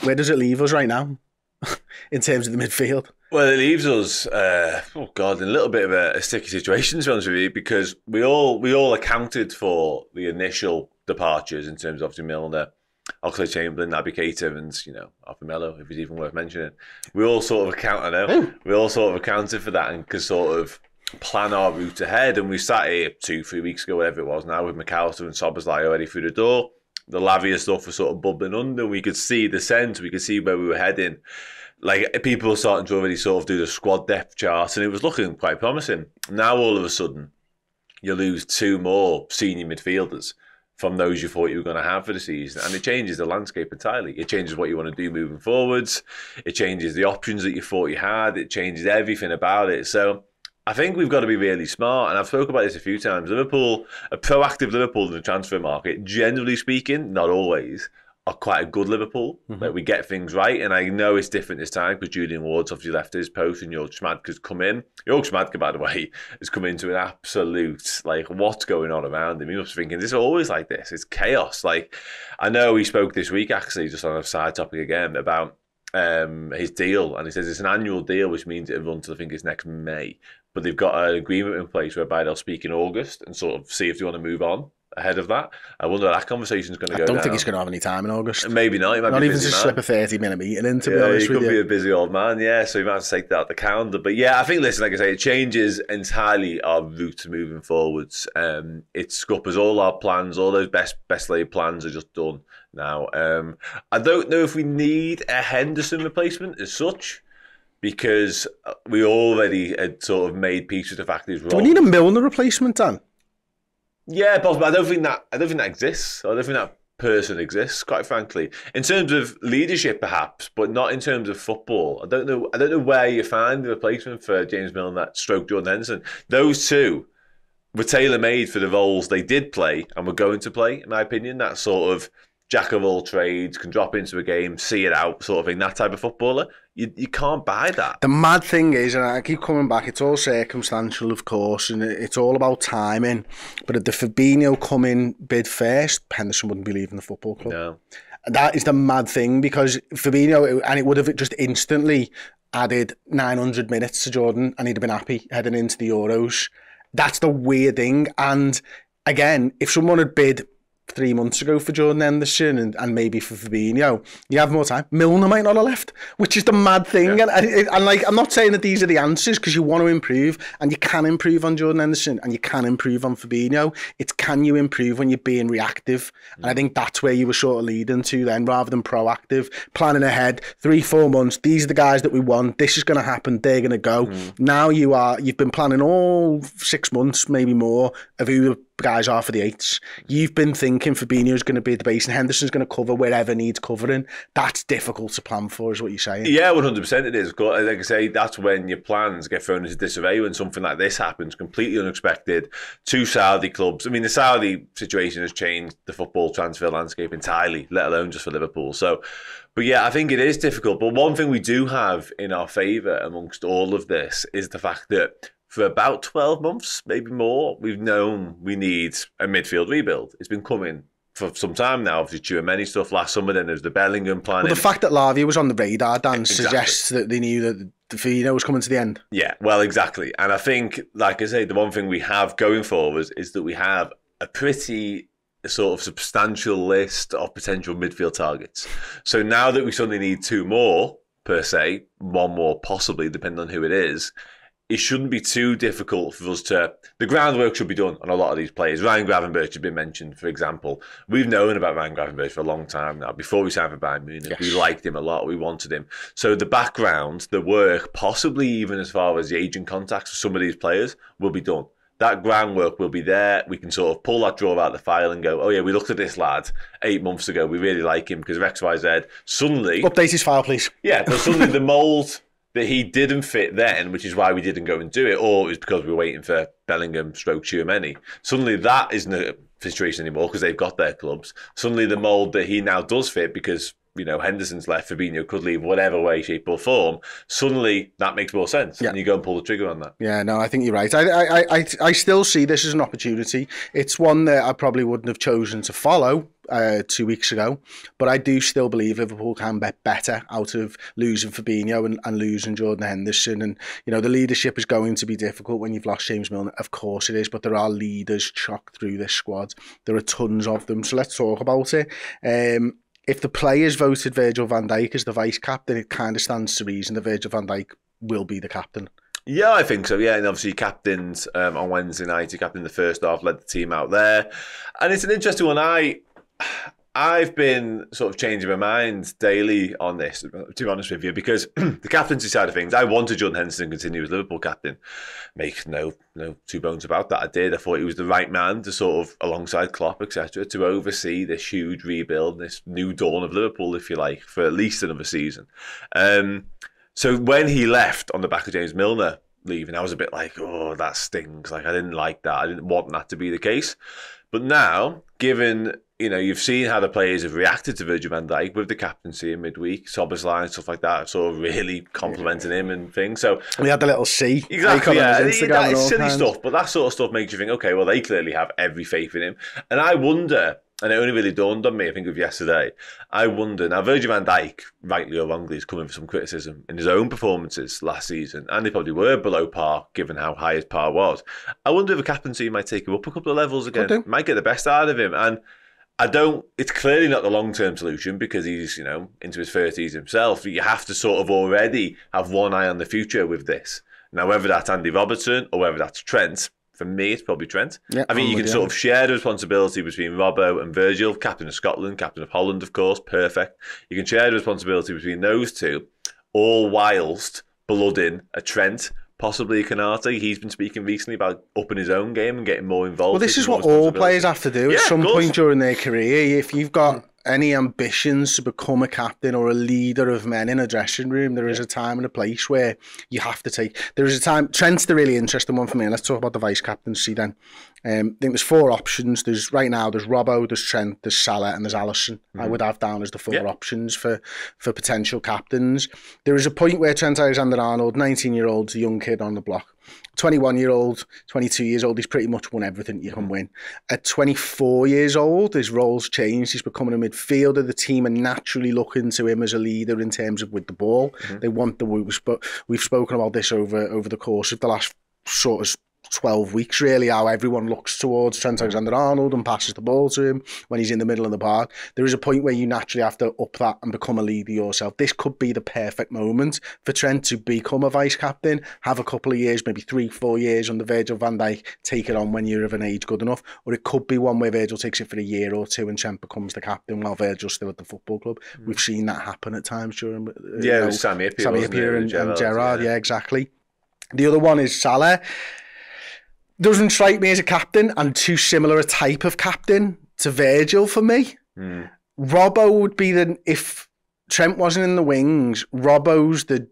Where does it leave us right now in terms of the midfield? Well, it leaves us, in a little bit of a sticky situation, to be honest with you, because we all accounted for the initial departures in terms of obviously Milner, Oxlade-Chamberlain, Naby Keita, and Alfie Melo, if it's even worth mentioning. We all sort of we all sort of accounted for that and could sort of plan our route ahead. And we sat here 2-3 weeks ago, whatever it was now, with McAllister and Szoboszlai already through the door. The Lavia stuff was sort of bubbling under. We could see the sense, we could see where we were heading. Like, people were starting to already sort of do the squad depth chart, and it was looking quite promising. Now, all of a sudden, you lose 2 more senior midfielders from those you thought you were going to have for the season, and it changes the landscape entirely. It changes what you want to do moving forwards. It changes the options that you thought you had. It changes everything about it. So I think we've got to be really smart, and I've spoken about this a few times. Liverpool, a proactive Liverpool in the transfer market, generally speaking, not always, are quite a good Liverpool. Like, we get things right, and I know it's different this time because Julian Ward's obviously left his post and Jorg Schmadtke's come in. Jorg Schmadtke, by the way, has come into an absolute, like, what's going on around him? He must be thinking, this is always like this. It's chaos. Like, I know he spoke this week, actually, just on a side topic again, about his deal, and he says it's an annual deal, which means it'll run till I think it's next May. But they've got an agreement in place whereby they'll speak in August and sort of see if they want to move on ahead of that. I wonder how that conversation's going to go down. I don't think he's going to have any time in August. Maybe not. He might not be even busy, just slip a 30-minute meeting in, to be honest with you. He could be a busy old man, yeah, so he might have to take that out the calendar. But yeah, I think, listen, like I say, it changes entirely our route moving forwards. It scuppers all our plans, all those best laid plans are just done now. I don't know if we need a Henderson replacement as such, because we already had sort of made peace with the fact that he's wrong. Do we need a Milner replacement, Dan? Yeah, possibly. I don't think that exists. I don't think that person exists, quite frankly. In terms of leadership, perhaps, but not in terms of football. I don't know where you find the replacement for James Milner stroke Jordan Henderson. Those two were tailor-made for the roles they did play and were going to play, in my opinion. That sort of jack of all trades, can drop into a game, see it out sort of thing, that type of footballer. You can't buy that. The mad thing is, and I keep coming back, it's all circumstantial, of course, and it's all about timing. But if the Fabinho come in bid first, Henderson wouldn't be leaving the football club. No. That is the mad thing, because Fabinho, and it would have just instantly added 900 minutes to Jordan, and he'd have been happy heading into the Euros. That's the weird thing. And again, if someone had bid 3 months ago for Jordan Henderson and maybe for Fabinho, you have more time. Milner might not have left, which is the mad thing. Yeah. And like, I'm not saying that these are the answers, because you want to improve, and you can improve on Jordan Henderson and you can improve on Fabinho. It's, can you improve when you're being reactive? And I think that's where you were sort of leading to then, rather than proactive, planning ahead 3-4 months. These are the guys that we want. This is going to happen. They're going to go. Now you've been planning all 6 months, maybe more, of who the guys are for the eights. You've been thinking Fabinho's going to be at the base and Henderson's going to cover wherever needs covering. That's difficult to plan for, is what you're saying. Yeah, 100% it is. Like I say, that's when your plans get thrown into disarray, when something like this happens, completely unexpected. 2 Saudi clubs. I mean, the Saudi situation has changed the football transfer landscape entirely, let alone just for Liverpool. So, but yeah, I think it is difficult. But one thing we do have in our favour amongst all of this is the fact that for about 12 months, maybe more, we've known we need a midfield rebuild. It's been coming for some time now. Obviously, Tchouaméni stuff last summer, then there's the Bellingham plan. Well, the fact that Lavia was on the radar, Dan, suggests that they knew that Fabinho was coming to the end. Yeah, well, exactly. And I think, like I say, the one thing we have going forward is that we have a pretty sort of substantial list of potential midfield targets. So now that we suddenly need 2 more, per se, 1 more possibly, depending on who it is, it shouldn't be too difficult for us to... The groundwork should be done on a lot of these players. Ryan Gravenberch has been mentioned, for example. We've known about Ryan Gravenberch for a long time now. Before we signed for Bayern Munich, yes, we liked him a lot. We wanted him. So the background, the work, possibly even as far as the agent contacts for some of these players, will be done. That groundwork will be there. We can sort of pull that drawer out of the file and go, oh yeah, we looked at this lad 8 months ago. We really like him because of X, Y, Z. Suddenly... Update his file, please. Yeah, but suddenly the mould that he didn't fit then, which is why we didn't go and do it, or it was because we were waiting for Bellingham stroke Tchouaméni. Suddenly that isn't a situation anymore because they've got their clubs. Suddenly the mould that he now does fit because Henderson's left, Fabinho could leave whatever way, shape or form, suddenly that makes more sense. And you go and pull the trigger on that. Yeah, no, I think you're right. I still see this as an opportunity. It's one that I probably wouldn't have chosen to follow 2 weeks ago, but I do still believe Liverpool can get better out of losing Fabinho and losing Jordan Henderson. And the leadership is going to be difficult when you've lost James Milner. Of course it is, but there are leaders chocked through this squad. There are tons of them, so let's talk about it. If the players voted Virgil van Dijk as the vice captain, it kind of stands to reason that Virgil van Dijk will be the captain. Yeah, I think so. Yeah, and obviously he captained on Wednesday night. He captained the first half, led the team out there, and it's an interesting one. I've been sort of changing my mind daily on this, to be honest with you, because the captaincy side of things, I wanted Jordan Henderson to continue as Liverpool captain. Make no two bones about that. I did. I thought he was the right man to sort of, alongside Klopp, etc., to oversee this huge rebuild, this new dawn of Liverpool, if you like, for at least another season. So when he left on the back of James Milner leaving, I was a bit like, oh, that stings. Like, I didn't like that. I didn't want that to be the case. But now, given, you've seen how the players have reacted to Virgil van Dijk with the captaincy in midweek, Szoboszlai and stuff like that, sort of really complimenting him and things. So we had the little C. Exactly, yeah. That is silly stuff, but that sort of stuff makes you think, okay, well, they clearly have every faith in him. And I wonder, and it only really dawned on me, I think, of yesterday, I wonder, now Virgil van Dijk, rightly or wrongly, is coming for some criticism in his own performances last season, and they probably were below par, given how high his par was. I wonder if a captaincy might take him up a couple of levels again, might get the best out of him, and it's clearly not the long-term solution because he's, into his 30s himself. You have to sort of already have one eye on the future with this. Now, whether that's Andy Robertson or whether that's Trent, for me, it's probably Trent. Yeah, I think you can sort of share the responsibility between Robbo and Virgil, captain of Scotland, captain of Holland, of course, perfect. You can share the responsibility between those two, all whilst blooding a Trent, possibly a Canate. He's been speaking recently about upping his own game and getting more involved. Well, this is what all players have to do at some point during their career. If you've got any ambitions to become a captain or a leader of men in a dressing room, there is a time and a place where you have to take. There is a time. Trent's the really interesting one for me. And let's talk about the vice captaincy then. I think there's 4 options. There's Robbo, there's Trent, there's Salah, and there's Alisson. I would have down as the 4 options for potential captains. There is a point where Trent Alexander-Arnold, 19-year-old, the young kid on the block, 21-year-old, 22 years old, he's pretty much won everything you can win. At 24 years old, his role's changed. He's becoming a midfielder. The team are naturally looking to him as a leader in terms of with the ball. They want we've spoken about this over the course of the last sort of 12 weeks, really, how everyone looks towards Trent Alexander-Arnold and passes the ball to him when he's in the middle of the park. There is a point where you naturally have to up that and become a leader yourself. This could be the perfect moment for Trent to become a vice-captain, have a couple of years, maybe 3-4 years under Virgil van Dijk, take it on when you're of an age good enough. Or it could be one where Virgil takes it for a year or two and Trent becomes the captain while Virgil's still at the football club. We've seen that happen at times during... it was Sami Hyypiä and Gerrard, yeah, exactly. The other one is Salah. Doesn't strike me as a captain, and too similar a type of captain to Virgil for me. Robbo would be if Trent wasn't in the wings, Robbo's the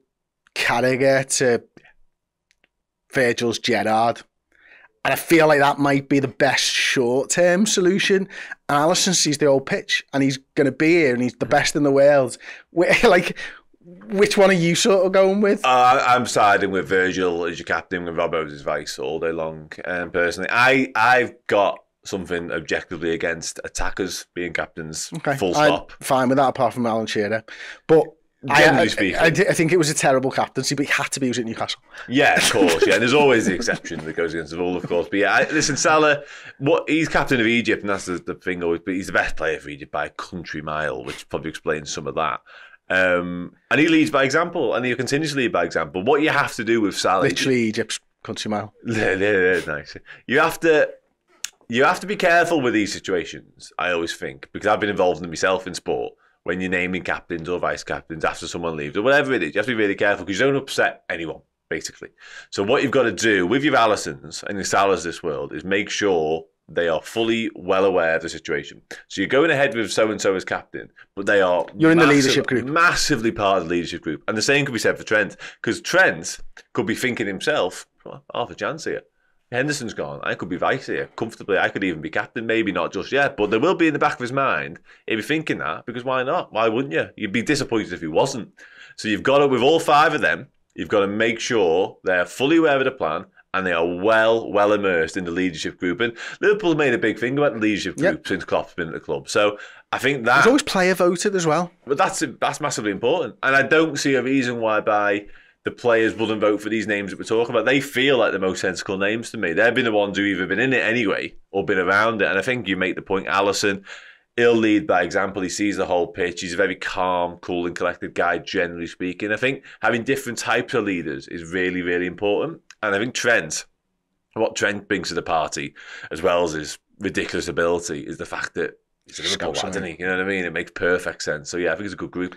Carragher to Virgil's Gerrard. And I feel like that might be the best short-term solution. And Alisson sees the old pitch, and he's going to be here, and he's the best in the world. Which one are you sort of going with? I'm siding with Virgil as your captain and Robbo as his vice all day long. Personally, I've got something objectively against attackers being captains. Okay. Full stop. I'm fine with that, apart from Alan Shearer. But generally speaking, I think it was a terrible captaincy, but he had to be. He was at Newcastle. Yeah, of course. Yeah, and there's always the exception that goes against the rule, of course. But yeah, listen, Salah, he's captain of Egypt, and that's the thing always. But he's the best player for Egypt by a country mile, which probably explains some of that. And he leads by example, and he'll continue to lead by example. What you have to do with Salah, literally Egypt's country mile. Yeah, nice. You have to be careful with these situations. I always think, because I've been involved in them myself in sport. When you're naming captains or vice captains after someone leaves or whatever it is, you have to be really careful because you don't upset anyone, basically. So what you've got to do with your Alissons and your Salahs this world is make sure they are fully well aware of the situation. So you're going ahead with so-and-so as captain, but you're in the leadership group. Massively part of the leadership group. And the same could be said for Trent, because Trent could be thinking himself, half a chance here. Henderson's gone. I could be vice here comfortably. I could even be captain, maybe not just yet, but there will be in the back of his mind if you're thinking that, because why not? Why wouldn't you? You'd be disappointed if he wasn't. So you've got to, with all 5 of them, you've got to make sure they're fully aware of the plan and they are well immersed in the leadership group. And Liverpool made a big thing about the leadership group since Klopp's been at the club. So I think that... There's always player voted as well. But that's massively important. And I don't see a reason why the players wouldn't vote for these names that we're talking about. They feel like the most sensible names to me. They've been the ones who've either been in it anyway or been around it. And I think you make the point, Alisson, he'll lead by example. He sees the whole pitch. He's a very calm, cool and collected guy, generally speaking. I think having different types of leaders is really, really important. And I think what Trent brings to the party, as well as his ridiculous ability, is the fact that he's a Liverpool lad, isn't he? You know what I mean? It makes perfect sense. So yeah, I think it's a good group.